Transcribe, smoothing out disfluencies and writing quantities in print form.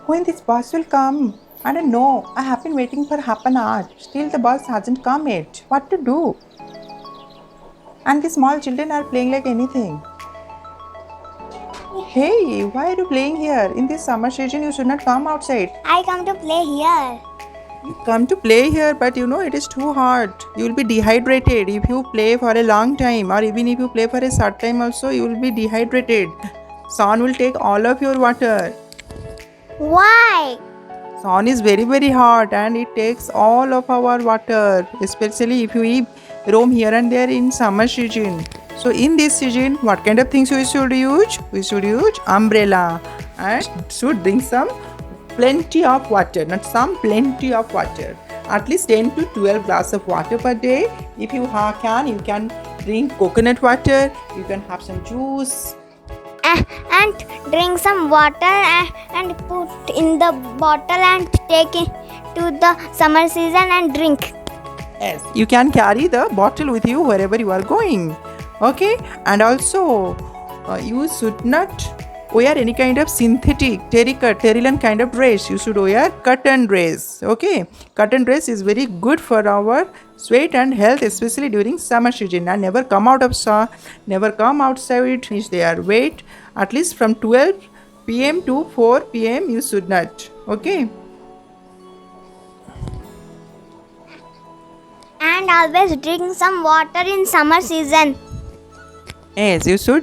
When this bus will come? I don't know. I have been waiting for half an hour. Still the bus hasn't come yet. What to do? And the small children are playing like anything. Hey, why are you playing here? In this summer season, you should not come outside. I come to play here. You come to play here, but you know it is too hot. You will be dehydrated if you play for a long time, or even if you play for a short time, also you will be dehydrated. Sun will take all of your water. Why? Sun is very hot and it takes all of our water, especially if you roam here and there in summer season. So in this season, what kind of things we should use? We should use umbrella and should drink some plenty of water, not some, plenty of water. At least 10 to 12 glass of water per day. If you you can drink coconut water, you can have some juice. And drink some water and put in the bottle and take it to the summer season and drink. Yes, you can carry the bottle with you wherever you are going. Okay, and also you should not wear any kind of synthetic terrylan kind of dress. You should wear cotton dress. Okay, cotton dress is very good for our sweat and health, especially during summer season. And never come out of never come outside finish their weight. At least from 12 p.m. to 4 p.m. you should not. Okay. And always drink some water in summer season. Yes, you should